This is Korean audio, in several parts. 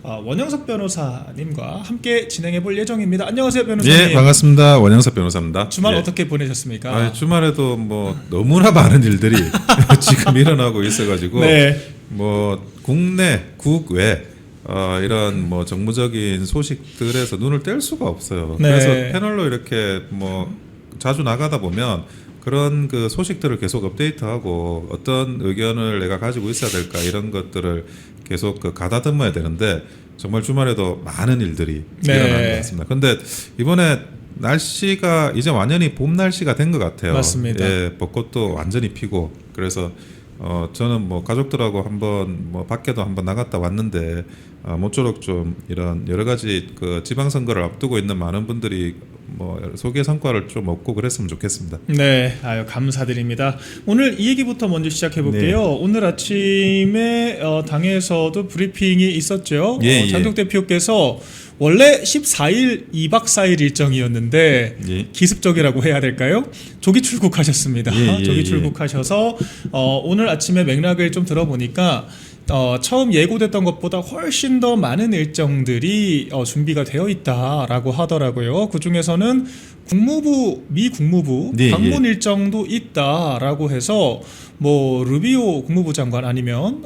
원영석 변호사님과 함께 진행해 볼 예정입니다. 안녕하세요, 변호사님. 예, 반갑습니다. 원영석 변호사입니다. 주말 예. 어떻게 보내셨습니까? 주말에도 뭐 너무나 많은 일들이 지금 일어나고 있어가지고 네. 뭐 국내, 국외 이런 뭐 정무적인 소식들에서 눈을 뗄 수가 없어요. 네. 그래서 패널로 이렇게 뭐 자주 나가다 보면 그런 그 소식들을 계속 업데이트하고 어떤 의견을 내가 가지고 있어야 될까 이런 것들을 계속 가다듬어야 되는데 정말 주말에도 많은 일들이 네. 일어나는 것 같습니다. 근데 이번에 날씨가 이제 완전히 봄 날씨가 된 것 같아요. 맞습니다. 예, 벚꽃도 완전히 피고 그래서 저는 뭐 가족들하고 한번 뭐 밖에도 한번 나갔다 왔는데 모쪼록 좀 이런 여러 가지 그 지방선거를 앞두고 있는 많은 분들이 뭐 소개 성과를 좀 얻고 그랬으면 좋겠습니다. 네, 아유 감사드립니다. 오늘 이 얘기부터 먼저 시작해 볼게요. 네. 오늘 아침에 당에서도 브리핑이 있었죠. 예, 장동 대표께서 원래 14일 2박 4일 일정이었는데 예. 기습적이라고 해야 될까요? 조기 출국하셨습니다. 예, 조기 예. 출국하셔서 오늘 아침에 맥락을 좀 들어보니까 처음 예고됐던 것보다 훨씬 더 많은 일정들이 준비가 되어 있다라고 하더라고요. 그 중에서는 미 국무부 네, 방문 일정도 있다라고 해서 뭐 루비오 국무부 장관 아니면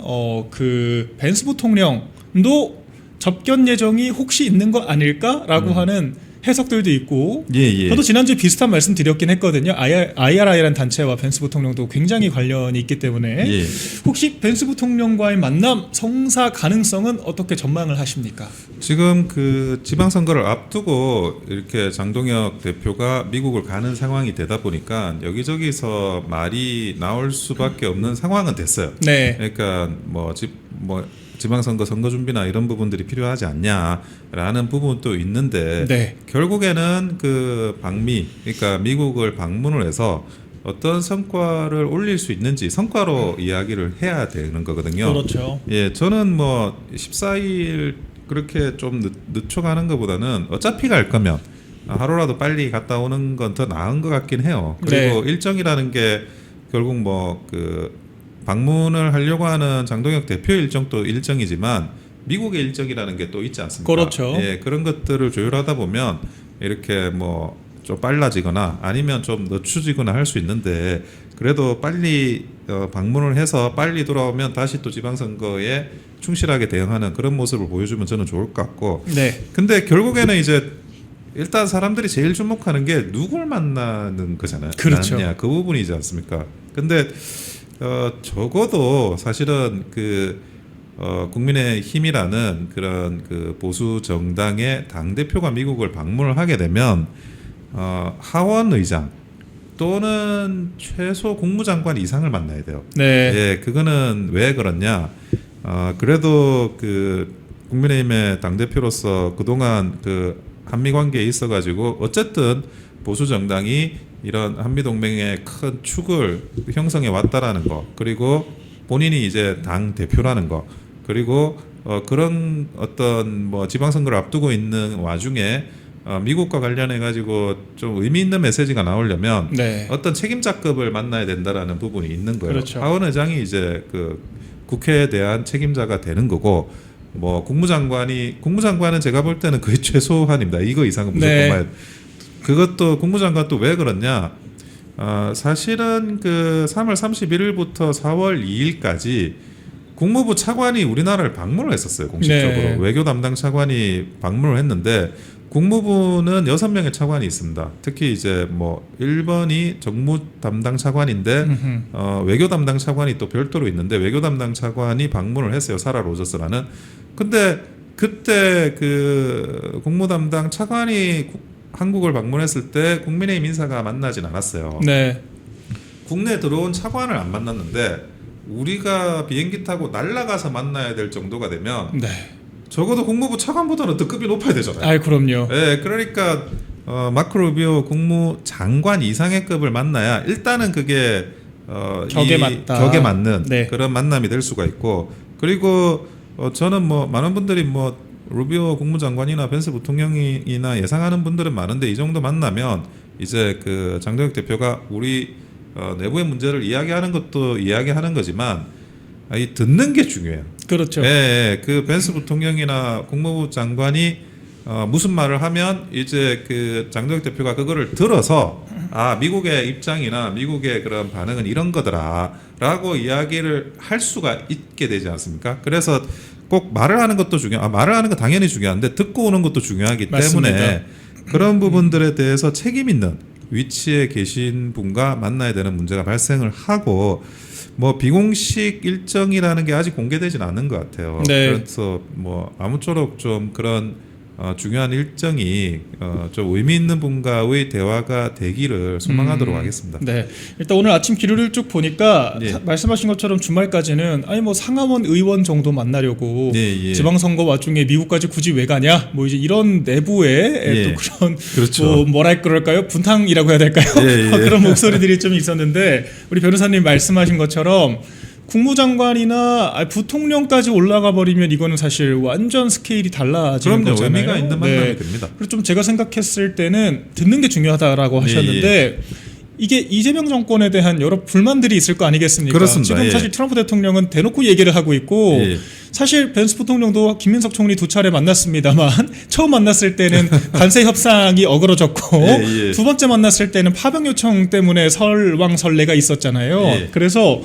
그 벤스 부통령도 접견 예정이 혹시 있는 거 아닐까라고 하는 해석들도 있고, 예. 저도 지난주에 비슷한 말씀 드렸긴 했거든요. IRI라는 단체와 벤스 부통령도 굉장히 관련이 있기 때문에 예. 혹시 벤스 부통령과의 만남 성사 가능성은 어떻게 전망을 하십니까? 지금 그 지방선거를 앞두고 이렇게 장동혁 대표가 미국을 가는 상황이 되다 보니까 여기저기서 말이 나올 수밖에 없는 상황은 됐어요. 네. 그러니까 지방선거 선거 준비나 이런 부분들이 필요하지 않냐라는 부분도 있는데 네. 결국에는 그 그러니까 미국을 방문을 해서 어떤 성과를 올릴 수 있는지 성과로 이야기를 해야 되는 거거든요. 그렇죠. 예, 저는 뭐 14일 그렇게 좀 늦춰가는 것보다는 어차피 갈 거면 하루라도 빨리 갔다 오는 건 더 나은 것 같긴 해요. 그리고 일정이라는 게 결국 뭐 그 방문을 하려고 하는 장동혁 대표 일정도 일정이지만 미국의 일정이라는 게 또 있지 않습니까? 그렇죠. 예, 그런 것들을 조율하다 보면 이렇게 뭐 좀 빨라지거나 아니면 좀 늦춰지거나 할 수 있는데 그래도 빨리 방문을 해서 빨리 돌아오면 다시 또 지방선거에 충실하게 대응하는 그런 모습을 보여주면 저는 좋을 것 같고. 네. 근데 결국에는 이제 일단 사람들이 제일 주목하는 게 누굴 만나는 거잖아요. 그렇죠. 그 부분이지 않습니까? 근데 적어도 사실은 국민의 힘이라는 그런 그 보수 정당의 당 대표가 미국을 방문을 하게 되면 하원 의장 또는 최소 국무장관 이상을 만나야 돼요. 네. 예, 그거는 왜 그렇냐? 그래도 그 국민의힘의 당 대표로서 그동안 그 한미 관계에 있어가지고 어쨌든 보수 정당이 이런 한미 동맹의 큰 축을 형성해 왔다라는 거, 그리고 본인이 이제 당 대표라는 거, 그리고 그런 어떤 뭐 지방선거를 앞두고 있는 와중에 미국과 관련해 가지고 좀 의미 있는 메시지가 나오려면 네. 어떤 책임자급을 만나야 된다라는 부분이 있는 거예요. 그렇죠. 하원 의장이 이제 그 국회에 대한 책임자가 되는 거고, 뭐 국무장관은 제가 볼 때는 거의 최소한입니다. 이거 이상은 무조건 네. 봐야. 그것도 국무장관도 왜 그러냐? 사실은 그 3월 31일부터 4월 2일까지 국무부 차관이 우리나라를 방문을 했었어요. 공식적으로. 네. 외교 담당 차관이 방문을 했는데 국무부는 6명의 차관이 있습니다. 특히 이제 뭐 1번이 정무 담당 차관인데 외교 담당 차관이 또 별도로 있는데 외교 담당 차관이 방문을 했어요. 사라 로저스라는. 근데 그때 그 국무 담당 차관이 한국을 방문했을 때 국민의힘 인사가 만나진 않았어요. 네. 국내 들어온 차관을 안 만났는데 우리가 비행기 타고 날아가서 만나야 될 정도가 되면 네. 적어도 국무부 차관보다는 더 급이 높아야 되잖아요. 아이 그럼요. 예, 그러니까 마크 루비오 국무장관 이상의 급을 만나야 일단은 그게 격에 맞다. 격에 맞는 네. 그런 만남이 될 수가 있고, 그리고 저는 뭐 많은 분들이 뭐 루비오 국무장관이나 벤스 부통령이나 예상하는 분들은 많은데 이 정도 만나면 이제 그 장동혁 대표가 우리 내부의 문제를 이야기하는 것도 이야기하는 거지만 이 듣는 게 중요해요. 그렇죠. 예, 그 벤스 부통령이나 국무부 장관이 무슨 말을 하면 이제 그 장동혁 대표가 그거를 들어서 미국의 입장이나 미국의 그런 반응은 이런 거더라라고 이야기를 할 수가 있게 되지 않습니까? 그래서 꼭 말을 하는 것도 말을 하는 거 당연히 중요한데 듣고 오는 것도 중요하기 맞습니다. 때문에 그런 부분들에 대해서 책임 있는 위치에 계신 분과 만나야 되는 문제가 발생을 하고 뭐 비공식 일정이라는 게 아직 공개되지는 않은 것 같아요. 네. 그래서 뭐 아무쪼록 좀 그런 중요한 일정이 좀 의미 있는 분과의 대화가 되기를 소망하도록 하겠습니다. 네, 일단 오늘 아침 기류를 쭉 보니까 예. 말씀하신 것처럼 주말까지는 뭐 상하원 의원 정도 만나려고 예. 지방선거 와중에 미국까지 굳이 왜 가냐 뭐 이제 이런 내부에 예. 또 그런 그렇죠. 뭐랄 그럴까요, 분탕이라고 해야 될까요? 예. 그런 목소리들이 좀 있었는데 우리 변호사님 말씀하신 것처럼 국무장관이나 부통령까지 올라가 버리면 이거는 사실 완전 스케일이 달라지는 그럼요. 거잖아요. 의미가 있는 만남이 됩니다. 그리고 좀 제가 생각했을 때는 듣는 게 중요하다라고 하셨는데 이게 이재명 정권에 대한 여러 불만들이 있을 거 아니겠습니까? 그렇습니다. 지금 예. 사실 트럼프 대통령은 대놓고 얘기를 하고 있고 예. 사실 벤스 부통령도 김민석 총리 2차례 만났습니다만 처음 만났을 때는 관세 협상이 어그러졌고 예. 두 번째 만났을 때는 파병 요청 때문에 설왕설래가 있었잖아요. 예. 그래서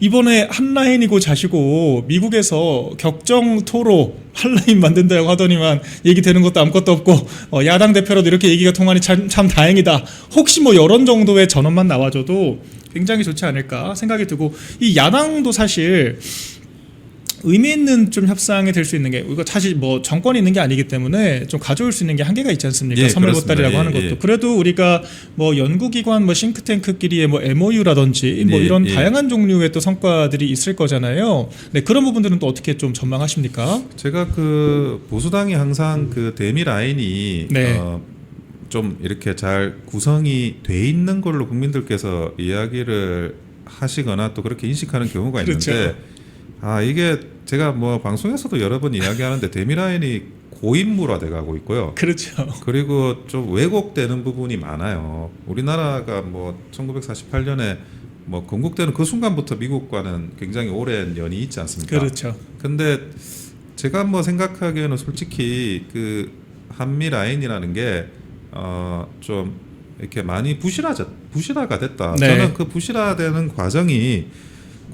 이번에 한라인이고 자시고 미국에서 격정 토로 한라인 만든다고 하더니만 얘기 되는 것도 아무것도 없고 야당 대표라도 이렇게 얘기가 통하니 참 다행이다. 혹시 뭐 여론 정도의 전원만 나와줘도 굉장히 좋지 않을까 생각이 들고 이 야당도 사실 의미 있는 좀 협상이 될 수 있는 게 이거 사실 뭐 정권이 있는 게 아니기 때문에 좀 가져올 수 있는 게 한계가 있지 않습니까? 예, 선물 그렇습니다. 보따리라고 하는 것도 예. 그래도 우리가 뭐 연구기관 뭐 싱크탱크끼리의 뭐 MOU라든지 뭐 예, 이런 예. 다양한 종류의 또 성과들이 있을 거잖아요. 네, 그런 부분들은 또 어떻게 좀 전망하십니까? 제가 그 보수당이 항상 그 대미 라인이 네. 좀 이렇게 잘 구성이 돼 있는 걸로 국민들께서 이야기를 하시거나 또 그렇게 인식하는 경우가 그렇죠. 있는데 이게 제가 뭐 방송에서도 여러 번 이야기하는데 대미 라인이 고인물화돼 가고 있고요. 그렇죠. 그리고 좀 왜곡되는 부분이 많아요. 우리나라가 뭐 1948년에 뭐 건국되는 그 순간부터 미국과는 굉장히 오랜 연이 있지 않습니까? 그렇죠. 근데 근데 제가 뭐 생각하기에는 솔직히 그 한미 라인이라는 게 좀 이렇게 많이 부실화가 됐다. 네. 저는 그 부실화되는 과정이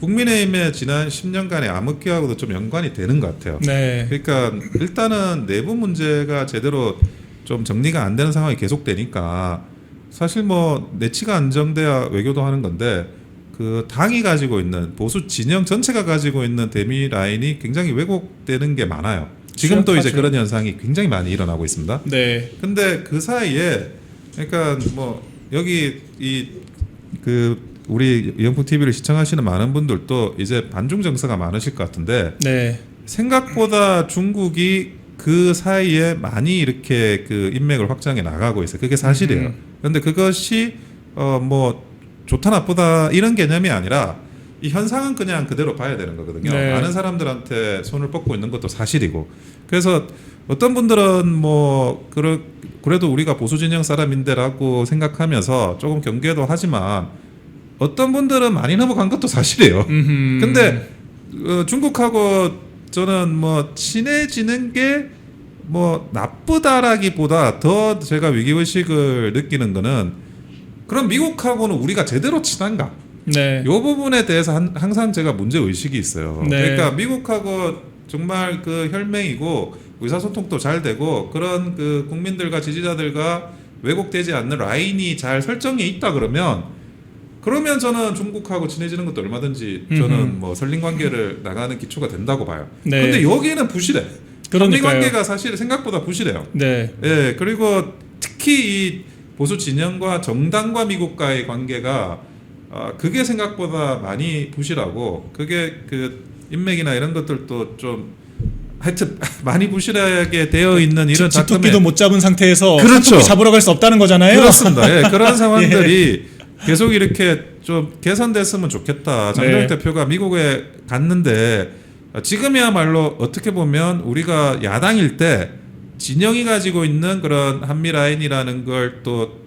국민의힘의 지난 10년간의 암흑기하고도 좀 연관이 되는 것 같아요. 네. 그러니까 일단은 내부 문제가 제대로 좀 정리가 안 되는 상황이 계속되니까 사실 뭐 내치가 안정돼야 외교도 하는 건데 그 당이 가지고 있는 보수 진영 전체가 가지고 있는 대미 라인이 굉장히 왜곡되는 게 많아요. 지금도 이제 취약하죠. 그런 현상이 굉장히 많이 일어나고 있습니다. 네. 근데 그 사이에 그러니까 뭐 여기 우리 영풍 TV를 시청하시는 많은 분들도 이제 반중 정서가 많으실 것 같은데 네. 생각보다 중국이 그 사이에 많이 이렇게 그 인맥을 확장해 나가고 있어요. 그게 사실이에요. 그런데 그것이 뭐 좋다 나쁘다 이런 개념이 아니라 이 현상은 그냥 그대로 봐야 되는 거거든요. 네. 많은 사람들한테 손을 뻗고 있는 것도 사실이고. 그래서 어떤 분들은 뭐 그래도 우리가 보수 진영 사람인데라고 생각하면서 조금 경계도 하지만 어떤 분들은 많이 넘어간 것도 사실이에요. 근데 중국하고 저는 뭐 친해지는 게 뭐 나쁘다라기보다 더 제가 위기의식을 느끼는 거는 그럼 미국하고는 우리가 제대로 친한가? 네. 이 부분에 대해서 항상 제가 문제 의식이 있어요. 네. 그러니까 미국하고 정말 그 혈맹이고 의사소통도 잘 되고 그런 그 국민들과 지지자들과 왜곡되지 않는 라인이 잘 설정해 있다 그러면 저는 중국하고 친해지는 것도 얼마든지 저는 뭐 설린 관계를 나가는 기초가 된다고 봐요. 네. 근데 여기는 부실해. 한미 그러니까요. 관계가 사실 생각보다 부실해요. 네. 예, 그리고 특히 이 보수 진영과 정당과 미국과의 관계가 그게 생각보다 많이 부실하고 그게 그 인맥이나 이런 것들도 좀 하여튼 많이 부실하게 되어 있는 이런 집토끼도 못 잡은 상태에서 그렇죠. 산토끼 잡으러 갈 수 없다는 거잖아요. 그렇습니다. 예, 그런 상황들이 계속 이렇게 좀 개선됐으면 좋겠다. 장동혁 네. 대표가 미국에 갔는데 지금이야말로 어떻게 보면 우리가 야당일 때 진영이 가지고 있는 그런 한미 라인이라는 걸 또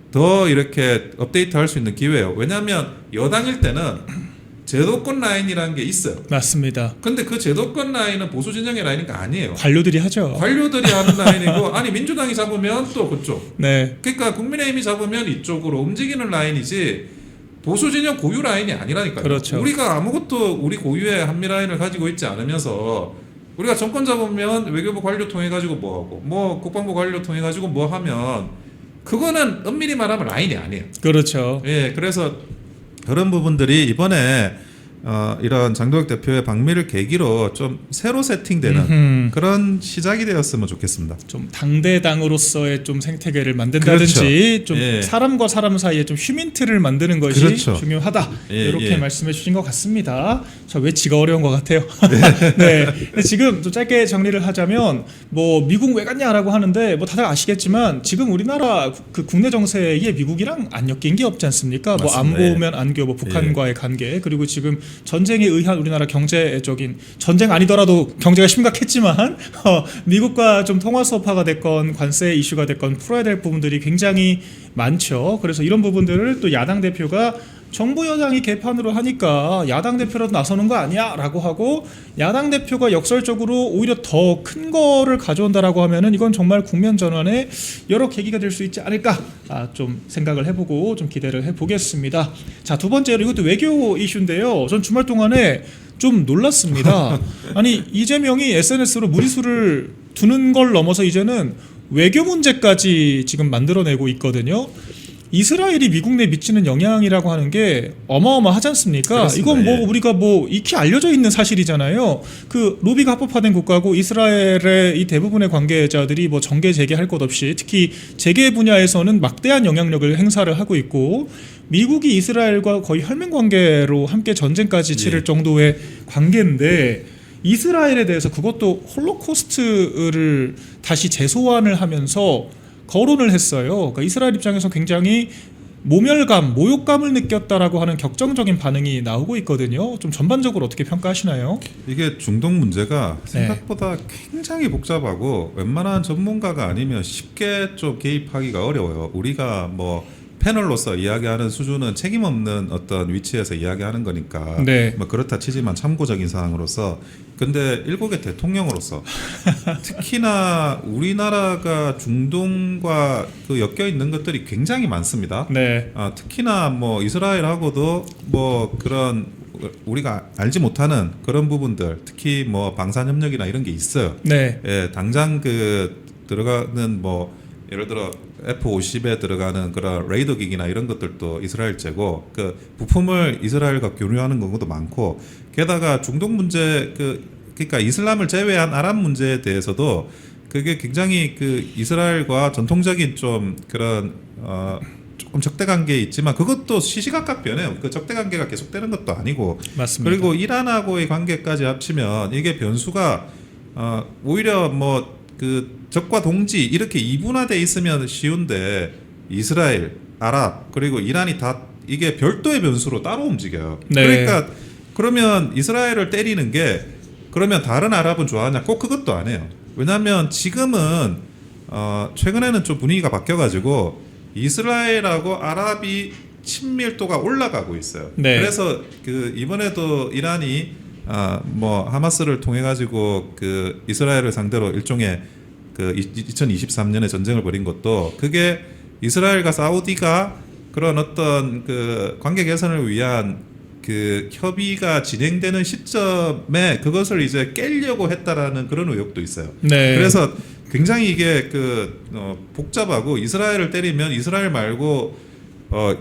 더 이렇게 업데이트할 수 있는 기회예요. 왜냐하면 여당일 때는 제도권 라인이라는 게 있어요. 맞습니다. 근데 그 제도권 라인은 보수 진영의 라인이니까 아니에요. 관료들이 하죠. 관료들이 하는 라인이고 아니 민주당이 잡으면 또 그쪽. 네. 그러니까 국민의힘이 잡으면 이쪽으로 움직이는 라인이지 보수 진영 고유 라인이 아니라니까요. 그렇죠. 우리가 아무것도 우리 고유의 한미 라인을 가지고 있지 않으면서 우리가 정권 잡으면 외교부 관료 통해 가지고 뭐 하고 뭐 국방부 관료 통해 가지고 뭐 하면 그거는 엄밀히 말하면 라인이 아니에요. 그렇죠. 예, 그래서 그런 부분들이 이번에 이런 장도혁 대표의 방미를 계기로 좀 새로 세팅되는 음흠. 그런 시작이 되었으면 좋겠습니다. 좀 당대당으로서의 좀 생태계를 만든다든지 그렇죠. 좀 예. 사람과 사람 사이에 좀 휴민트를 만드는 것이 그렇죠. 중요하다. 예, 이렇게 예. 말씀해 주신 것 같습니다. 저 외치가 어려운 것 같아요. 네. 근데 지금 좀 짧게 정리를 하자면 뭐 미국 왜 갔냐라고 하는데 뭐 다들 아시겠지만 지금 우리나라 그 국내 정세에 미국이랑 안 엮인 게 없지 않습니까? 뭐 맞습니다. 안보면 안교, 뭐 북한과의 관계 그리고 지금 전쟁에 의한 우리나라 경제적인 전쟁 아니더라도 경제가 심각했지만 미국과 좀 통화 수업화가 됐건 관세 이슈가 됐건 풀어야 될 부분들이 굉장히 많죠. 그래서 이런 부분들을 또 야당 대표가 정부 여당이 개판으로 하니까 야당 대표라도 나서는 거 아니야? 라고 하고 야당 대표가 역설적으로 오히려 더 큰 거를 가져온다라고 하면은 이건 정말 국면 전환의 여러 계기가 될 수 있지 않을까 좀 생각을 해보고 좀 기대를 해보겠습니다. 자, 두 번째로 이것도 외교 이슈인데요. 전 주말 동안에 좀 놀랐습니다. 아니 이재명이 SNS로 무리수를 두는 걸 넘어서 이제는 외교 문제까지 지금 만들어내고 있거든요. 이스라엘이 미국 내에 미치는 영향이라고 하는 게 어마어마하지 않습니까? 그렇습니다. 이건 뭐 예. 우리가 뭐 익히 알려져 있는 사실이잖아요. 그 로비가 합법화된 국가고 이스라엘의 이 대부분의 관계자들이 뭐 정계 재개할 것 없이 특히 재계 분야에서는 막대한 영향력을 행사를 하고 있고 미국이 이스라엘과 거의 혈맹 관계로 함께 전쟁까지 치를 예. 정도의 관계인데 이스라엘에 대해서 그것도 홀로코스트를 다시 재소환을 하면서 거론을 했어요. 그러니까 이스라엘 입장에서 굉장히 모멸감, 모욕감을 느꼈다라고 하는 격정적인 반응이 나오고 있거든요. 좀 전반적으로 어떻게 평가하시나요? 이게 중동 문제가 네. 생각보다 굉장히 복잡하고 웬만한 전문가가 아니면 쉽게 좀 개입하기가 어려워요. 우리가 뭐 패널로서 이야기하는 수준은 책임 없는 어떤 위치에서 이야기하는 거니까 네. 뭐 그렇다 치지만 참고적인 사항으로서 근데 일국의 대통령으로서 특히나 우리나라가 중동과 그 엮여 있는 것들이 굉장히 많습니다. 네. 특히나 뭐 이스라엘하고도 뭐 그런 우리가 알지 못하는 그런 부분들 특히 뭐 방산 협력이나 이런 게 있어요. 네. 예, 당장 그 들어가는 뭐 예를 들어 F-50에 들어가는 그런 레이더 기기나 이런 것들도 이스라엘제고 그 부품을 이스라엘과 교류하는 경우도 많고 게다가 중동 문제 그러니까 이슬람을 제외한 아랍 문제에 대해서도 그게 굉장히 그 이스라엘과 전통적인 좀 그런 조금 적대 관계에 있지만 그것도 시시각각 변해요. 그 적대 관계가 계속되는 것도 아니고 맞습니다. 그리고 이란하고의 관계까지 합치면 이게 변수가 오히려 뭐 그 적과 동지 이렇게 이분화돼 있으면 쉬운데 이스라엘, 아랍 그리고 이란이 다 이게 별도의 변수로 따로 움직여요. 네. 그러니까 그러면 이스라엘을 때리는 게 그러면 다른 아랍은 좋아하냐? 꼭 그것도 아니에요. 왜냐하면 지금은 최근에는 좀 분위기가 바뀌어가지고 이스라엘하고 아랍이 친밀도가 올라가고 있어요. 네. 그래서 그 이번에도 이란이 뭐 하마스를 통해 가지고 그 이스라엘을 상대로 일종의 그 2023년에 전쟁을 벌인 것도 그게 이스라엘과 사우디가 그런 어떤 그 관계 개선을 위한 그 협의가 진행되는 시점에 그것을 이제 깨려고 했다라는 그런 의혹도 있어요. 네. 그래서 굉장히 이게 그 복잡하고 이스라엘을 때리면 이스라엘 말고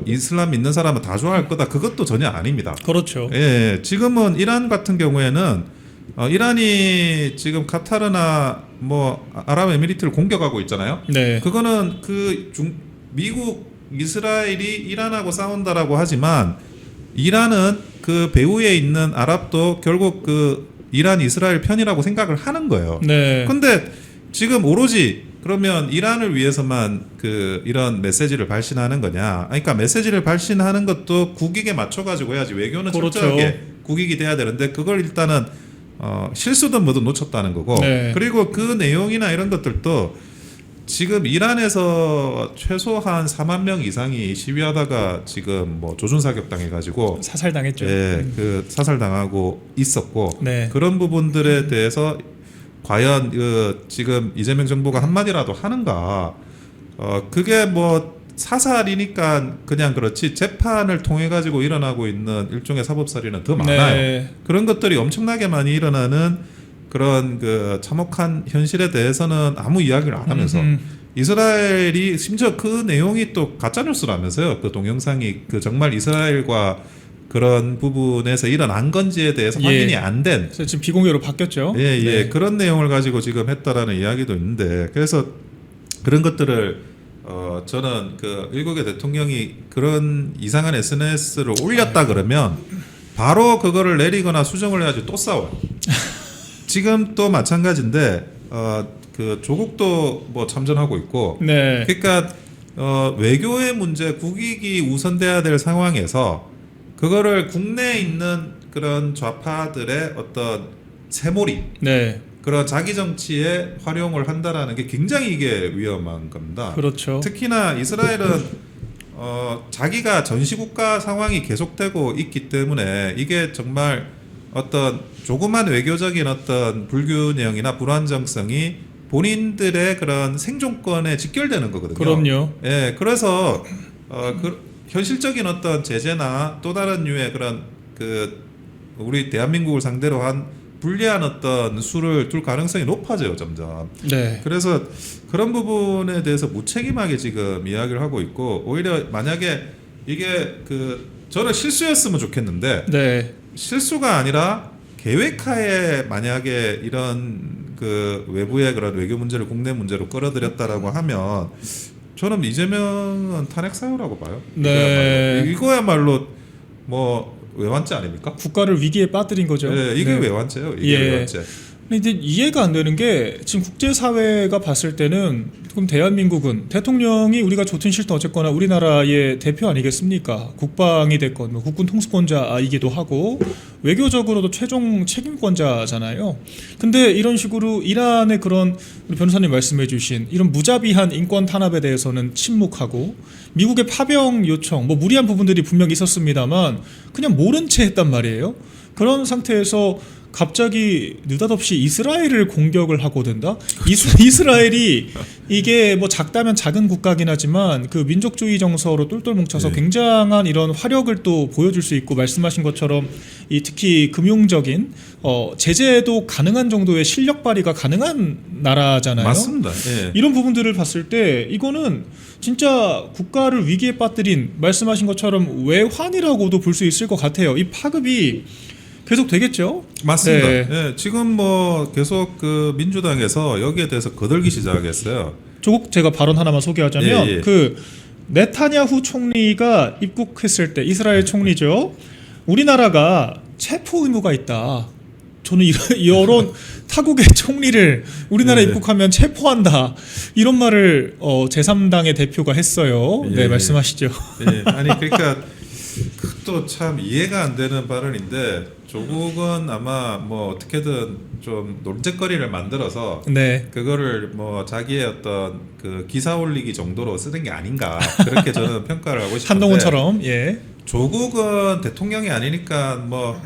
이슬람 믿는 사람은 다 좋아할 거다. 그것도 전혀 아닙니다. 그렇죠. 예, 지금은 이란 같은 경우에는 이란이 지금 카타르나 뭐 아랍에미리트를 공격하고 있잖아요. 네. 그거는 미국, 이스라엘이 이란하고 싸운다라고 하지만 이란은 그 배후에 있는 아랍도 결국 그 이란, 이스라엘 편이라고 생각을 하는 거예요. 네. 근데 지금 오로지 그러면 이란을 위해서만 그 이런 메시지를 발신하는 거냐? 그러니까 메시지를 발신하는 것도 국익에 맞춰 가지고 해야지 외교는 그렇죠. 철저하게 국익이 돼야 되는데 그걸 일단은 실수든 뭐든 놓쳤다는 거고 네. 그리고 그 내용이나 이런 것들도 지금 이란에서 최소한 4만 명 이상이 시위하다가 지금 뭐 조준 사격 당해가지고 사살당했죠. 그 사살당하고 있었고 네. 그런 부분들에 대해서 과연 지금 이재명 정부가 한마디라도 하는가? 그게 뭐 사살이니까 그냥 그렇지 재판을 통해 가지고 일어나고 있는 일종의 사법살인은 더 많아요. 네. 그런 것들이 엄청나게 많이 일어나는 그런 그 참혹한 현실에 대해서는 아무 이야기를 안 하면서 이스라엘이 심지어 그 내용이 또 가짜 뉴스라면서요. 그 동영상이 그 정말 이스라엘과 그런 부분에서 일어난 건지에 대해서 예. 확인이 안 된 그래서 지금 비공개로 바뀌었죠. 예, 예. 네. 그런 내용을 가지고 지금 했다라는 이야기도 있는데 그래서 그런 것들을 저는 그 일국의 대통령이 그런 이상한 SNS를 올렸다 그러면 바로 그거를 내리거나 수정을 해야지 또 싸워요. 지금 또 마찬가지인데 그 조국도 뭐 참전하고 있고 네. 그러니까 외교의 문제 국익이 우선돼야 될 상황에서 그거를 국내에 있는 그런 좌파들의 어떤 세몰이 네. 그런 자기 정치에 활용을 한다라는 게 굉장히 이게 위험한 겁니다. 그렇죠. 특히나 이스라엘은 자기가 전시국가 상황이 계속되고 있기 때문에 이게 정말 어떤 조그만 외교적인 어떤 불균형이나 불안정성이 본인들의 그런 생존권에 직결되는 거거든요. 그럼요. 예, 그래서 현실적인 어떤 제재나 또 다른 류의 그런 그 우리 대한민국을 상대로 한 불리한 어떤 수를 둘 가능성이 높아져요, 점점. 네. 그래서 그런 부분에 대해서 무책임하게 지금 이야기를 하고 있고 오히려 만약에 이게 그 저는 실수였으면 좋겠는데 네. 실수가 아니라 계획하에 만약에 이런 그 외부의 그런 외교 문제를 국내 문제로 끌어들였다라고 하면 저는 이재명은 탄핵 사유라고 봐요. 네. 이거야말로 뭐 외환죄 아닙니까? 국가를 위기에 빠뜨린 거죠. 네, 이게 네. 외환죄예요. 이게 예. 외환죄. 근데 이제 이해가 안 되는 게 지금 국제사회가 봤을 때는 그럼 대한민국은 대통령이 우리가 좋든 싫든 어쨌거나 우리나라의 대표 아니겠습니까? 국방이 됐건 뭐 국군 통수권자이기도 하고 외교적으로도 최종 책임권자잖아요. 근데 이런 식으로 이란의 그런 우리 변호사님 말씀해주신 이런 무자비한 인권 탄압에 대해서는 침묵하고 미국의 파병 요청 뭐 무리한 부분들이 분명 있었습니다만 그냥 모른 채 했단 말이에요. 그런 상태에서 갑자기 느닷없이 이스라엘을 공격을 하고 된다? 이스라엘이 이게 뭐 작다면 작은 국가긴 하지만 그 민족주의 정서로 똘똘 뭉쳐서 네. 굉장한 이런 화력을 또 보여줄 수 있고 말씀하신 것처럼 이 특히 금융적인 제재도 가능한 정도의 실력 발휘가 가능한 나라잖아요. 맞습니다. 예. 이런 부분들을 봤을 때 이거는 진짜 국가를 위기에 빠뜨린 말씀하신 것처럼 외환이라고도 볼 수 있을 것 같아요. 이 파급이 계속 되겠죠? 맞습니다. 네. 예, 지금 뭐 계속 그 민주당에서 여기에 대해서 거들기 시작했어요. 조국 제가 발언 하나만 소개하자면 예, 예. 그 네타냐후 총리가 입국했을 때 이스라엘 총리죠. 우리나라가 체포 의무가 있다. 저는 이런 타국의 총리를 우리나라에 네. 입국하면 체포한다. 이런 말을 제3당의 대표가 했어요. 예, 네, 예. 말씀하시죠. 예, 아니 그러니까 또 참 이해가 안 되는 발언인데 조국은 아마 뭐 어떻게든 좀 논쟁거리를 만들어서 네. 그거를 뭐 자기의 어떤 그 기사 올리기 정도로 쓰는 게 아닌가 그렇게 저는 평가를 하고 싶은데 한동훈처럼 예. 조국은 대통령이 아니니까 뭐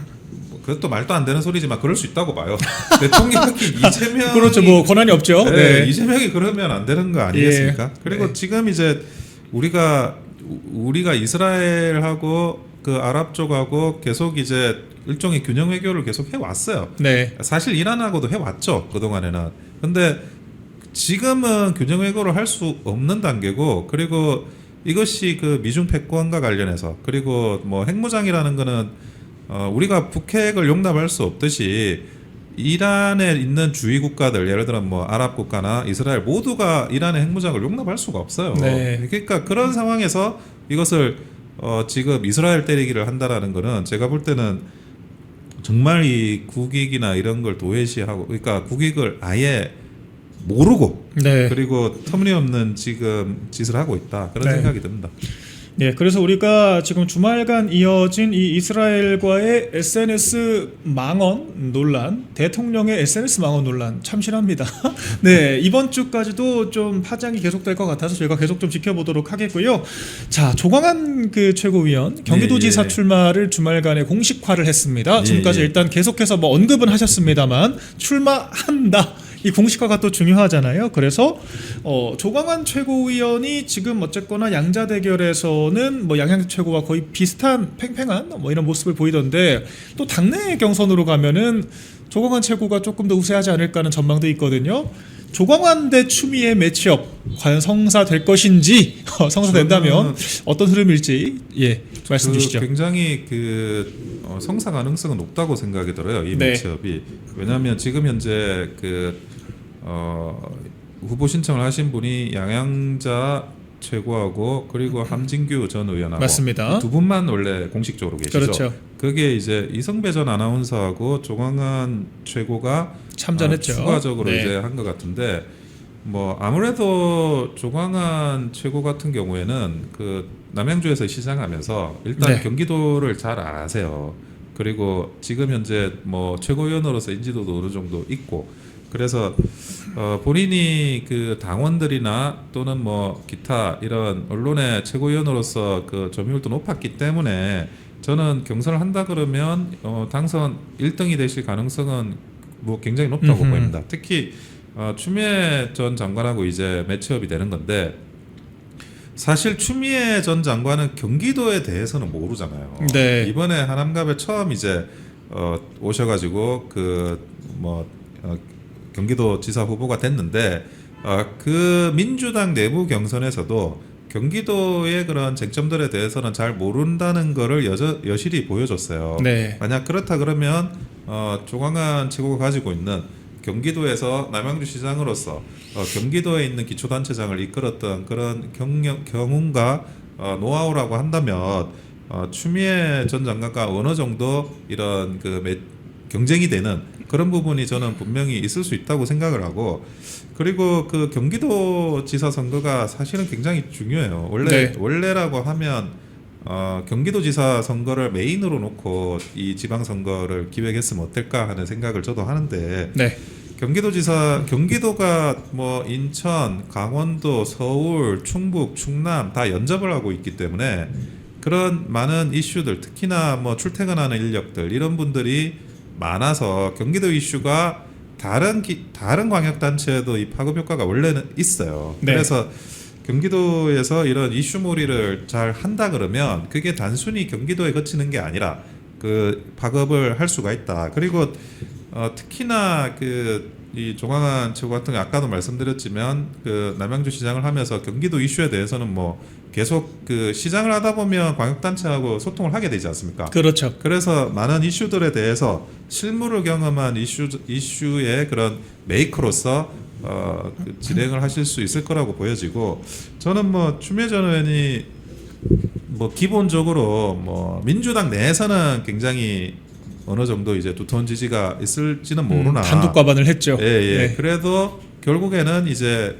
그것도 말도 안 되는 소리지만 그럴 수 있다고 봐요. 대통령이 이재명이 그렇죠. 뭐 권한이 없죠. 네, 네. 이재명이 그러면 안 되는 거 아니겠습니까? 예. 그리고 네. 지금 이제 우리가 이스라엘하고 그 아랍 쪽하고 계속 이제 일종의 균형 외교를 계속 해왔어요. 네. 사실 이란하고도 해왔죠 그동안에는. 근데 지금은 균형 외교를 할 수 없는 단계고 그리고 이것이 그 미중 패권과 관련해서 그리고 뭐 핵무장이라는 거는 우리가 북핵을 용납할 수 없듯이 이란에 있는 주위 국가들 예를 들어 뭐 아랍 국가나 이스라엘 모두가 이란의 핵무장을 용납할 수가 없어요. 네. 그러니까 그런 상황에서 이것을 지금 이스라엘 때리기를 한다라는 거는 제가 볼 때는 정말 이 국익이나 이런 걸 도외시하고 그러니까 국익을 아예 모르고 네. 그리고 터무니없는 지금 짓을 하고 있다 그런 네. 생각이 듭니다. 네, 그래서 우리가 지금 주말간 이어진 이 이스라엘과의 SNS 망언 논란, 대통령의 SNS 망언 논란 참신합니다. 네, 이번 주까지도 좀 파장이 계속될 것 같아서 저희가 계속 좀 지켜보도록 하겠고요. 자, 조광안 그 최고위원 경기도지사 예, 예. 출마를 주말간에 공식화를 했습니다. 예, 지금까지 예. 일단 계속해서 뭐 언급은 하셨습니다만 출마한다. 이 공식화가 또 중요하잖아요. 그래서 조광안 최고위원이 지금 어쨌거나 양자 대결에서는 뭐 양양 최고와 거의 비슷한 팽팽한 뭐 이런 모습을 보이던데 또 당내 경선으로 가면은 조광안 최고가 조금 더 우세하지 않을까 하는 전망도 있거든요. 조광안 대 추미애 매치업 과연 성사될 것인지 성사된다면 어떤 흐름일지 말씀 주시죠. 굉장히 성사 가능성은 높다고 생각이 들어요. 이 네. 매치업이. 왜냐하면 지금 현재 후보 신청을 하신 분이 양양자 최고하고 그리고 함진규 전 의원하고 맞습니다. 두 분만 원래 공식적으로 계시죠. 그렇죠. 그게 이제 이성배 전 아나운서하고 조광안 최고가 참전했죠. 추가적으로 네. 이제 한 것 같은데 뭐 아무래도 조광안 최고 같은 경우에는 남양주에서 시장하면서 일단 네. 경기도를 잘 아세요. 그리고 지금 현재 뭐 최고위원으로서 인지도도 어느 정도 있고 그래서 본인이 당원들이나 또는 뭐 기타 이런 언론의 최고위원으로서 점유율도 높았기 때문에 저는 경선을 한다 그러면 당선 1등이 되실 가능성은 뭐 굉장히 높다고 보입니다. 특히 추미애 전 장관하고 이제 매치업이 되는 건데 사실 추미애 전 장관은 경기도에 대해서는 모르잖아요. 네. 이번에 하남갑에 처음 이제 오셔가지고 경기도지사 후보가 됐는데 민주당 내부 경선에서도 경기도의 그런 쟁점들에 대해서는 잘 모른다는 거를 여실히 보여줬어요. 네. 만약 그렇다 그러면 조광안 최고가 가지고 있는 경기도에서 남양주 시장으로서 경기도에 있는 기초단체장을 이끌었던 그런 경험과 노하우라고 한다면 추미애 전 장관과 어느 정도 이런 경쟁이 되는 그런 부분이 저는 분명히 있을 수 있다고 생각을 하고 그리고 경기도지사 선거가 사실은 굉장히 중요해요. 원래라고 하면 경기도지사 선거를 메인으로 놓고 이 지방선거를 기획했으면 어떨까 하는 생각을 저도 하는데 네. 경기도가 뭐 인천, 강원도, 서울, 충북, 충남 다 연접을 하고 있기 때문에 그런 많은 이슈들 특히나 뭐 출퇴근하는 인력들 이런 분들이 많아서 경기도 이슈가 다른 광역단체에도 이 파급 효과가 원래는 있어요. 네. 그래서 경기도에서 이런 이슈몰이를 잘 한다 그러면 그게 단순히 경기도에 그치는 게 아니라 파급을 할 수가 있다. 그리고 특히나 이 조광안 최고 같은 경 아까도 말씀드렸지만 남양주 시장을 하면서 경기도 이슈에 대해서는 뭐 계속 시장을 하다 보면 광역단체하고 소통을 하게 되지 않습니까? 그렇죠. 그래서 많은 이슈들에 대해서 실무를 경험한 이슈의 그런 메이커로서 진행을 하실 수 있을 거라고 보여지고 저는 뭐 추미애 전 의원이 뭐 기본적으로 뭐 민주당 내에서는 굉장히 어느 정도 이제 두터운 지지가 있을지는 모르나 단독 과반을 했죠. 예. 네. 그래도 결국에는 이제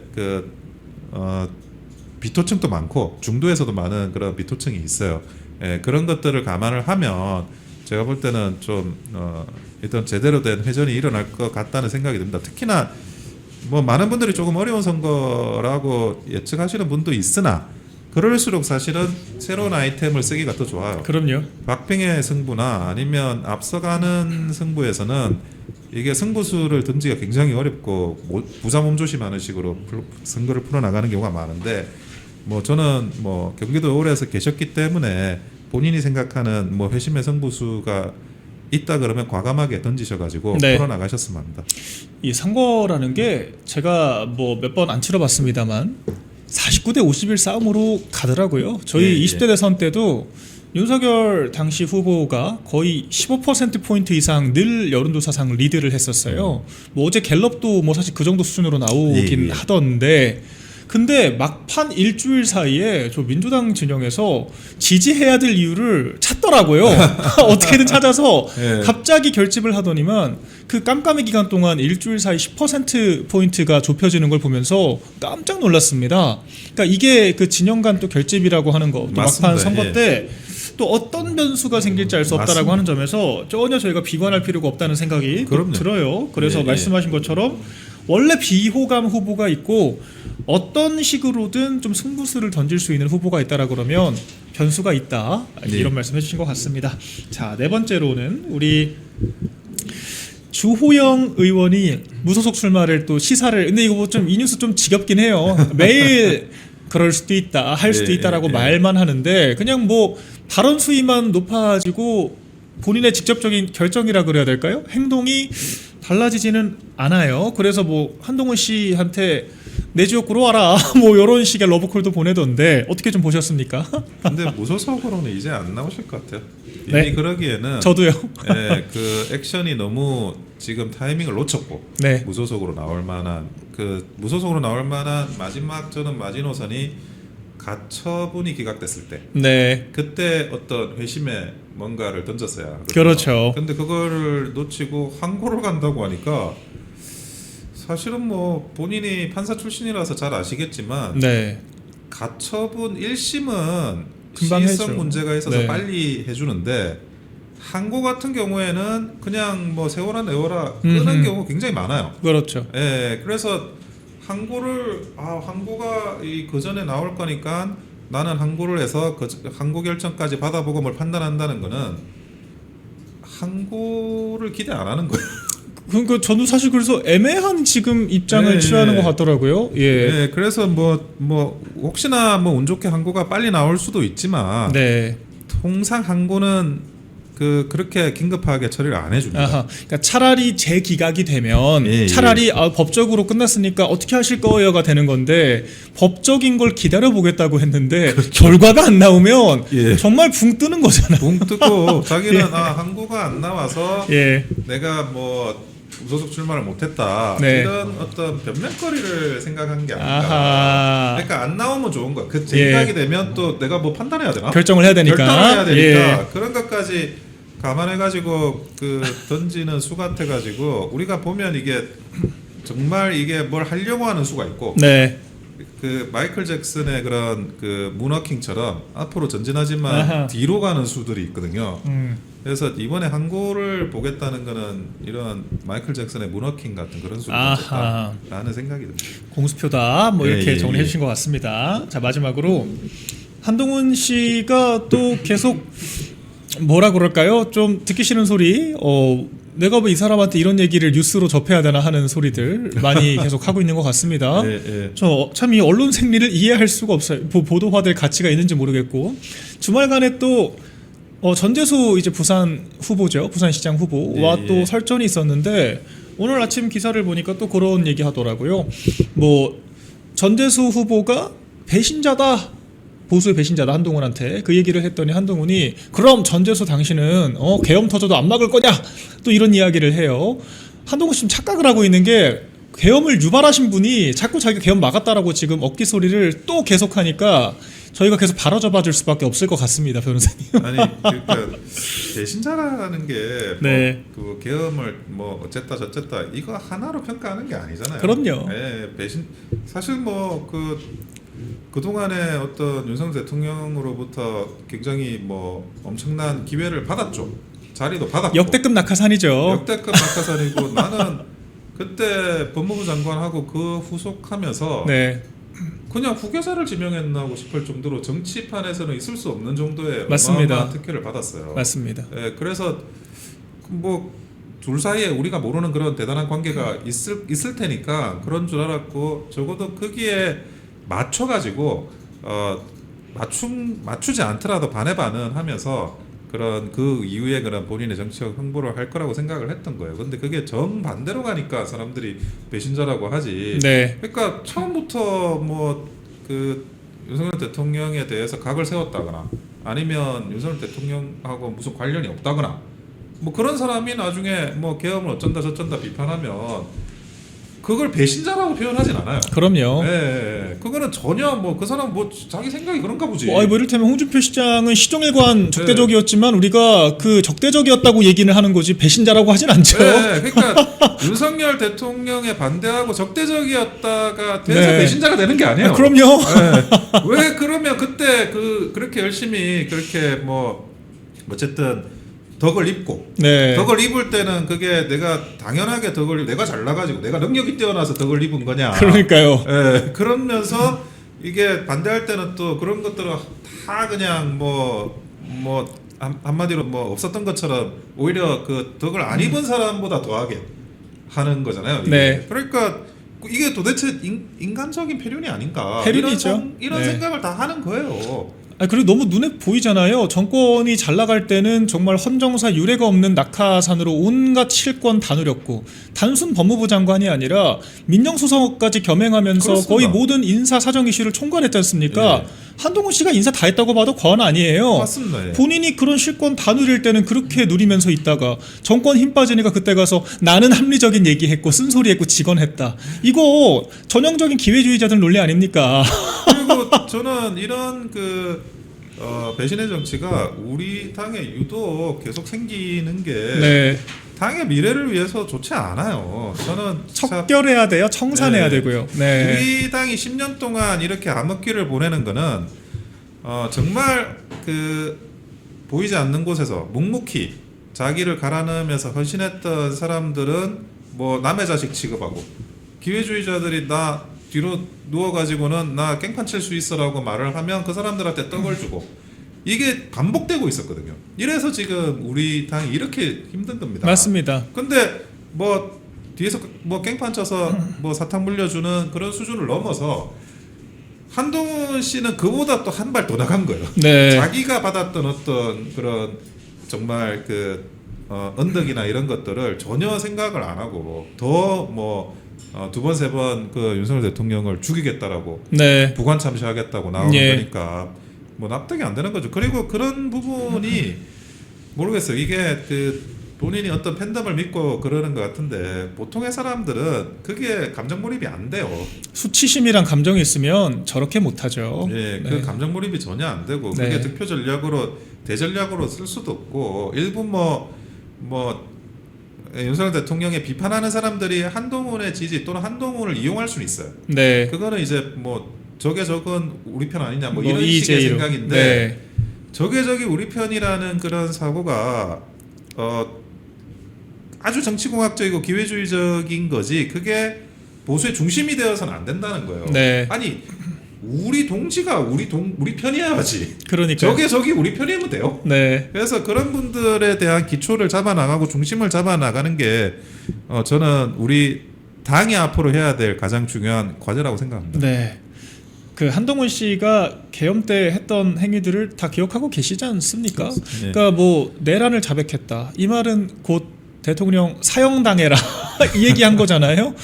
비토층도 많고 중도에서도 많은 그런 비토층이 있어요. 예, 그런 것들을 감안을 하면 제가 볼 때는 좀 일단 제대로 된 회전이 일어날 것 같다는 생각이 듭니다. 특히나 뭐 많은 분들이 조금 어려운 선거라고 예측하시는 분도 있으나 그럴수록 사실은 새로운 아이템을 쓰기가 더 좋아요. 그럼요. 박빙의 승부나 아니면 앞서가는 승부에서는 이게 승부수를 던지기가 굉장히 어렵고 부자 몸조심하는 식으로 선거를 풀어나가는 경우가 많은데 뭐 저는 뭐 경기도 오래서 계셨기 때문에 본인이 생각하는 뭐 회심의 승부수가 있다 그러면 과감하게 던지셔가지고 네. 풀어나가셨으면 합니다. 이 선거라는 게 제가 뭐 몇 번 안 치러봤습니다만 49대 51 싸움으로 가더라고요. 저희 20대 대선 때도 윤석열 당시 후보가 거의 15%포인트 이상 늘 여론조사상 리드를 했었어요. 뭐 어제 갤럽도 뭐 사실 그 정도 수준으로 나오긴 하던데 근데 막판 일주일 사이에 저 민주당 진영에서 지지해야 될 이유를 찾더라고요. 어떻게든 찾아서 예. 갑자기 결집을 하더니만 그 깜깜이 기간 동안 일주일 사이 10%포인트가 좁혀지는 걸 보면서 깜짝 놀랐습니다. 그러니까 이게 그 진영 간 또 결집이라고 하는 거, 또 맞습니다. 막판 선거 예. 때 또 어떤 변수가 생길지 알 수 없다라고 맞습니다. 하는 점에서 전혀 저희가 비관할 필요가 없다는 생각이 또 그럼요. 들어요. 그래서 예, 예. 말씀하신 것처럼 원래 비호감 후보가 있고 어떤 식으로든 좀 승부수를 던질 수 있는 후보가 있다라 그러면 변수가 있다. 네. 이런 말씀 해주신 것 같습니다. 자, 네 번째로는 우리 주호영 의원이 무소속 출마를 또 시사를, 근데 이거 좀 이 뉴스 좀 지겹긴 해요. 매일 그럴 수도 있다, 할 수도 예, 있다라고 예, 예. 말만 하는데 그냥 뭐 발언 수위만 높아지고 본인의 직접적인 결정이라 그래야 될까요? 행동이 달라지지는 않아요. 그래서 뭐 한동훈 씨한테 내 지역구로 와라 뭐 이런 식의 러브콜도 보내던데 어떻게 좀 보셨습니까? 근데 무소속으로는 이제 안 나오실 것 같아요. 이미 네. 그러기에는 저도요. 예, 그 액션이 너무 지금 타이밍을 놓쳤고 네. 무소속으로 나올 만한 마지막 저는 마지노선이 가처분이 기각됐을 때 네. 그때 어떤 회심에 뭔가를 던졌어야. 그렇죠. 근데 그거를 놓치고 항고를 간다고 하니까 사실은 뭐 본인이 판사 출신이라서 잘 아시겠지만 네. 가처분 1심은 금방 시의성 해줘. 문제가 있어서 네. 빨리 해주는데 항고 같은 경우에는 그냥 뭐 세워라 내워라 끄는 경우 굉장히 많아요. 그렇죠. 예, 그래서 항고가 그 전에 나올 거니까 나는 항고를 해서 항고 결정까지 받아보고 뭘 판단한다는 거는 항고를 기대 안 하는 거예요. 그러니까 저도 사실 그래서 애매한 지금 입장을 네. 취하는 것 같더라고요. 예. 예, 그래서 뭐 혹시나 뭐 운 좋게 항고가 빨리 나올 수도 있지만 네. 통상 항고는 그렇게 긴급하게 처리를 안 해줍니다. 아하. 그러니까 차라리 재기각이 되면 예, 차라리 법적으로 끝났으니까 어떻게 하실 거예요가 되는 건데 법적인 걸 기다려 보겠다고 했는데 결과가 안 나오면 예. 정말 붕 뜨는 거잖아요. 붕 뜨고 자기는 항고가 안 나와서 예. 내가 뭐 무소속 출마를 못했다 네. 이런 어떤 변명거리를 생각한 게 아닌가. 아하. 그러니까 안 나오면 좋은 거야. 그 재기각이 되면 또 내가 뭐 판단해야 되나? 결정을 해야 되니까. 결정을 해야 되니까 예. 그런 것까지 감안해가지고 던지는 수 같아가지고 우리가 보면 이게 정말 이게 뭘 하려고 하는 수가 있고 네. 그 마이클 잭슨의 그런 그 문워킹처럼 앞으로 전진하지만 아하. 뒤로 가는 수들이 있거든요. 음. 그래서 이번에 항고를 보겠다는 거는 이런 마이클 잭슨의 문워킹 같은 그런 수를 아하. 던졌다라는 생각이 듭니다. 공수표다 뭐 이렇게 예, 예, 정리해 예. 주신 것 같습니다. 자, 마지막으로 한동훈 씨가 또 계속 뭐라 그럴까요? 좀 듣기 싫은 소리, 내가 왜 이 사람한테 이런 얘기를 뉴스로 접해야 되나 하는 소리들 많이 계속 하고 있는 것 같습니다. 예, 예. 저 참 이 언론 생리를 이해할 수가 없어요. 보도화될 가치가 있는지 모르겠고 주말간에 또 전재수 이제 부산 후보죠, 부산시장 후보와 예, 또 예. 설전이 있었는데 오늘 아침 기사를 보니까 또 그런 얘기 하더라고요. 뭐 전재수 후보가 배신자다. 보수의 배신자다 한동훈한테 그 얘기를 했더니 한동훈이 그럼 전재수 당신은 계엄 터져도 안 막을 거냐 또 이런 이야기를 해요. 한동훈 씨 착각을 하고 있는 게 계엄을 유발하신 분이 자꾸 자기가 계엄 막았다라고 지금 억기 소리를 또 계속하니까 저희가 계속 바로잡아 줄 수밖에 없을 것 같습니다, 변호사님. 아니 그러니까 배신자라는 게 네. 그 계엄을 뭐 어쨌다 저쨌다 이거 하나로 평가하는 게 아니잖아요. 그럼요. 예, 사실 뭐 그동안에 어떤 윤석열 대통령으로부터 굉장히 뭐 엄청난 기회를 받았죠. 자리도 받았고. 역대급 낙하산이죠. 역대급 낙하산이고 나는 그때 법무부 장관하고 그 후속하면서 네, 그냥 후계자를 지명했나 싶을 정도로 정치판에서는 있을 수 없는 정도의 맞습니다. 어마어마한 특혜를 받았어요. 맞습니다. 예, 그래서 뭐 둘 사이에 우리가 모르는 그런 대단한 관계가 있을 테니까 그런 줄 알았고 적어도 거기에 맞춰가지고 맞추지 않더라도 반의 반은 하면서 그런 그 이후에 그런 본인의 정치적 홍보를 할 거라고 생각을 했던 거예요. 근데 그게 정반대로 가니까 사람들이 배신자라고 하지. 네, 그러니까 처음부터 뭐 윤석열 대통령에 대해서 각을 세웠다거나 아니면 윤석열 대통령하고 무슨 관련이 없다거나 뭐 그런 사람이 나중에 뭐 계엄을 어쩐다 저쩐다 비판하면 그걸 배신자라고 표현하진 않아요. 그럼요. 예, 그거는 전혀 뭐 그 사람 뭐 자기 생각이 그런가 보지. 뭐 이를테면 홍준표 시장은 시종일관 적대적이었지만 우리가 그 적대적이었다고 얘기는 하는 거지 배신자라고 하진 않죠. 네, 그러니까 윤석열 대통령에 반대하고 적대적이었다가 돼서 네. 배신자가 되는 게 아니에요. 그럼요. 네. 왜 그러면 그때 그렇게 열심히 그렇게 뭐 어쨌든 덕을 입고 네. 덕을 입을 때는 그게 내가 당연하게 내가 잘나가지고 내가 능력이 뛰어나서 덕을 입은 거냐. 그러니까요. 예, 그러면서 이게 반대할 때는 또 그런 것들은 다 그냥 뭐 한마디로 뭐 없었던 것처럼 오히려 그 덕을 안 입은 사람보다 더하게 하는 거잖아요. 이게. 네. 그러니까 이게 도대체 인간적인 패륜이 아닌가. 패륜이죠. 이런 네. 생각을 다 하는 거예요. 그리고 너무 눈에 보이잖아요. 정권이 잘 나갈 때는 정말 헌정사 유례가 없는 낙하산으로 온갖 실권 다 누렸고 단순 법무부 장관이 아니라 민정수석까지 겸행하면서 그렇습니다. 거의 모든 인사 사정 이슈를 총괄했지 않습니까? 예. 한동훈 씨가 인사 다 했다고 봐도 과언 아니에요. 맞습니다. 예. 본인이 그런 실권 다 누릴 때는 그렇게 누리면서 있다가 정권 힘 빠지니까 그때 가서 나는 합리적인 얘기했고 쓴소리했고 직언했다. 이거 전형적인 기회주의자들 논리 아닙니까? 그리고 저는 이런 배신의 정치가 우리 당에 유독 계속 생기는 게 네. 당의 미래를 위해서 좋지 않아요. 저는 척결해야 돼요. 청산해야 네. 되고요. 네. 우리 당이 10년 동안 이렇게 암흑기를 보내는 거는 정말 보이지 않는 곳에서 묵묵히 자기를 갈아넣으면서 헌신했던 사람들은 뭐 남의 자식 취급하고 기회주의자들이 나 뒤로 누워가지고는 나 깽판 칠 수 있어라고 말을 하면 그 사람들한테 떡을 주고 이게 반복되고 있었거든요. 이래서 지금 우리 당이 이렇게 힘든 겁니다. 맞습니다. 근데 뭐 뒤에서 뭐 깽판 쳐서 뭐 사탕 물려주는 그런 수준을 넘어서 한동훈 씨는 그보다 또 한 발 더 나간 거예요. 네. 자기가 받았던 어떤 그런 정말 언덕이나 이런 것들을 전혀 생각을 안 하고 더 뭐 두 번 세 번 그 윤석열 대통령을 죽이겠다라고 네. 부관 참시하겠다고 나오는 예. 거니까 뭐 납득이 안 되는 거죠. 그리고 그런 부분이 모르겠어요. 이게 본인이 어떤 팬덤을 믿고 그러는 것 같은데 보통의 사람들은 그게 감정 몰입이 안 돼요. 수치심이랑 감정이 있으면 저렇게 못하죠. 예, 그 네. 감정 몰입이 전혀 안 되고 네. 그게 득표 전략으로 대전략으로 쓸 수도 없고 일부 윤석열 대통령에 비판하는 사람들이 한동훈의 지지 또는 한동훈을 이용할 수는 있어요. 네. 그거는 이제 뭐 저게 저건 우리 편 아니냐 뭐 이런 EJ 식의 로. 생각인데 네. 저게 저기 우리 편이라는 그런 사고가 아주 정치공학적이고 기회주의적인 거지 그게 보수의 중심이 되어서는 안 된다는 거예요. 네. 아니 우리 동지가 우리 편이어야지. 그러니까. 저게 저기 우리 편이면 돼요. 네. 그래서 그런 분들에 대한 기초를 잡아 나가고 중심을 잡아 나가는 게 저는 우리 당이 앞으로 해야 될 가장 중요한 과제라고 생각합니다. 네. 그 한동훈 씨가 계엄 때 했던 행위들을 다 기억하고 계시지 않습니까? 네. 그러니까 뭐 내란을 자백했다. 이 말은 곧 대통령 사형당해라 이 얘기한 거잖아요.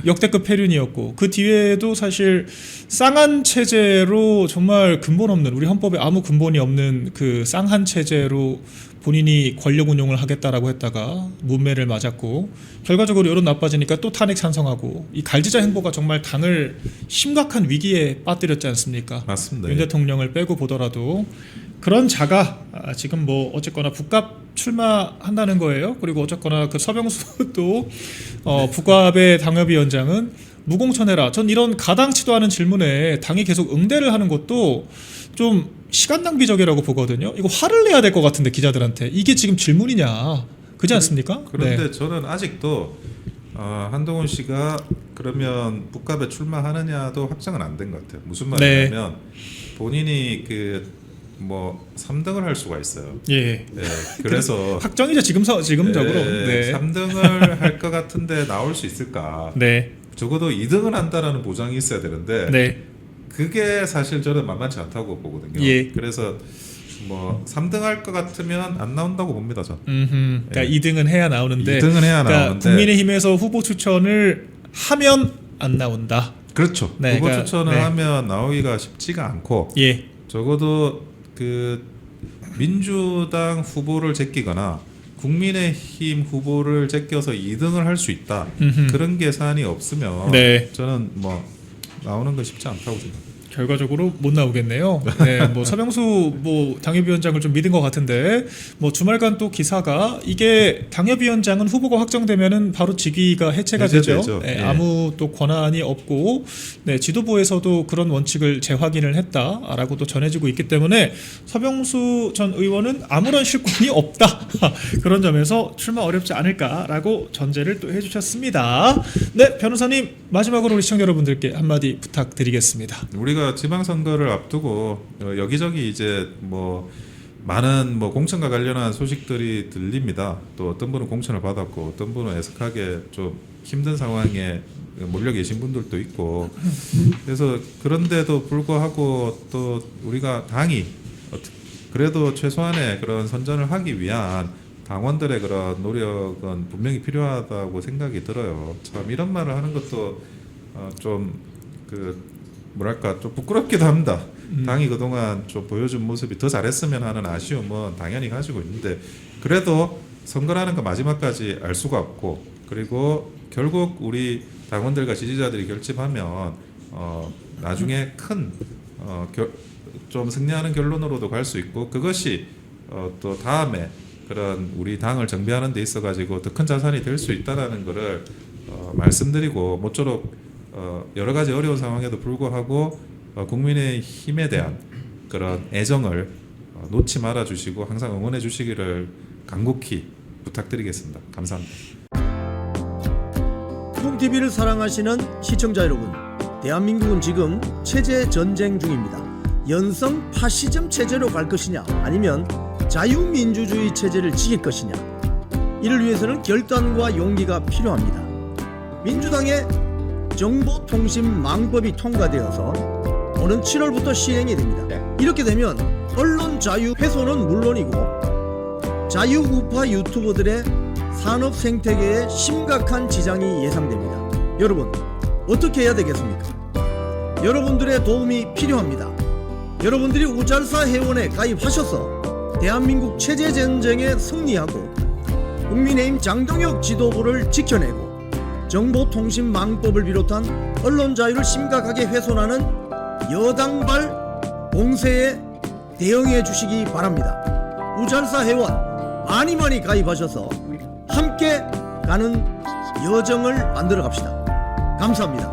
역대급 패륜이었고 그 뒤에도 사실 쌍한 체제로 정말 근본 없는 우리 헌법에 아무 근본이 없는 그 쌍한 체제로 본인이 권력 운용을 하겠다라고 했다가 문매를 맞았고 결과적으로 여론 나빠지니까 또 탄핵 찬성하고 이 갈지자 행보가 정말 당을 심각한 위기에 빠뜨렸지 않습니까? 맞습니다. 윤 대통령을 빼고 보더라도 그런 자가 지금 뭐 어쨌거나 북갑 출마한다는 거예요. 그리고 어쨌거나 그 서병수 또 북갑의 당협위원장은 무공천해라. 전 이런 가당치도 않은 질문에 당이 계속 응대를 하는 것도 좀 시간 낭비적이라고 보거든요. 이거 화를 내야 될 것 같은데 기자들한테 이게 지금 질문이냐 그렇지 않습니까? 그런데 네. 저는 아직도 한동훈 씨가 그러면 북갑에 출마하느냐도 확정은 안 된 것 같아요. 무슨 말이냐면 본인이 3등을 할 수가 있어요. 예. 네, 그래서 확정이죠 지금적으로. 네. 3등을 할 것 같은데 나올 수 있을까? 네. 적어도 2등은 한다라는 보장이 있어야 되는데 네. 그게 사실 저는 만만치 않다고 보거든요. 예. 그래서 3등 할 것 같으면 안 나온다고 봅니다, 전. 그러니까 2등은 해야 나오는데. 2등은 해야 그러니까 나오는데. 국민의힘에서 후보 추천을 하면 안 나온다. 그렇죠. 네, 후보 그러니까, 추천을 네. 하면 나오기가 쉽지가 않고 예. 적어도 민주당 후보를 제끼거나 국민의힘 후보를 제껴서 2등을 할 수 있다. 음흠. 그런 계산이 없으면 네. 저는 뭐 나오는 건 쉽지 않다고 생각합니다. 결과적으로 못 나오겠네요. 네, 뭐 서병수 뭐 당협위원장을 좀 믿은 것 같은데 뭐 주말간 또 기사가 이게 당협위원장은 후보가 확정되면은 바로 직위가 해체가 되죠. 해제되죠. 네, 예. 아무 또 권한이 없고 네, 지도부에서도 그런 원칙을 재확인을 했다라고 또 전해지고 있기 때문에 서병수 전 의원은 아무런 실권이 없다 그런 점에서 출마 어렵지 않을까라고 전제를 또 해주셨습니다. 네, 변호사님 마지막으로 우리 시청자 여러분들께 한마디 부탁드리겠습니다. 우리가 지방선거를 앞두고 여기저기 이제 뭐 많은 뭐 공천과 관련한 소식들이 들립니다. 또 어떤 분은 공천을 받았고 어떤 분은 애석하게 좀 힘든 상황에 몰려 계신 분들도 있고 그래서 그런데도 불구하고 또 우리가 당이 그래도 최소한의 그런 선전을 하기 위한 당원들의 그런 노력은 분명히 필요하다고 생각이 들어요. 참 이런 말을 하는 것도 뭐랄까 좀 부끄럽기도 합니다. 당이 그동안 좀 보여준 모습이 더 잘했으면 하는 아쉬움은 당연히 가지고 있는데 그래도 선거라는 거 마지막까지 알 수가 없고 그리고 결국 우리 당원들과 지지자들이 결집하면 나중에 큰 좀 승리하는 결론으로도 갈 수 있고 그것이 또 다음에 그런 우리 당을 정비하는 데 있어 가지고 더 큰 자산이 될 수 있다라는 것을 말씀드리고 모쪼록 여러 가지 어려운 상황에도 불구하고 국민의 힘에 대한 그런 애정을 놓지 말아 주시고 항상 응원해 주시기를 간곡히 부탁드리겠습니다. 감사합니다. 콩TV를 사랑하시는 시청자 여러분, 대한민국은 지금 체제 전쟁 중입니다. 연성 파시즘 체제로 갈 것이냐 아니면 자유민주주의 체제를 지킬 것이냐, 이를 위해서는 결단과 용기가 필요합니다. 민주당의 정보통신망법이 통과되어서 오는 7월부터 시행이 됩니다. 이렇게 되면 언론 자유 훼손은 물론이고 자유우파 유튜버들의 산업 생태계에 심각한 지장이 예상됩니다. 여러분, 어떻게 해야 되겠습니까? 여러분들의 도움이 필요합니다. 여러분들이 우잘사 회원에 가입하셔서 대한민국 체제 전쟁에 승리하고 국민의힘 장동혁 지도부를 지켜내고 정보통신망법을 비롯한 언론 자유를 심각하게 훼손하는 여당발 공세에 대응해 주시기 바랍니다. 우잘사 회원 많이 가입하셔서 함께 가는 여정을 만들어 갑시다. 감사합니다.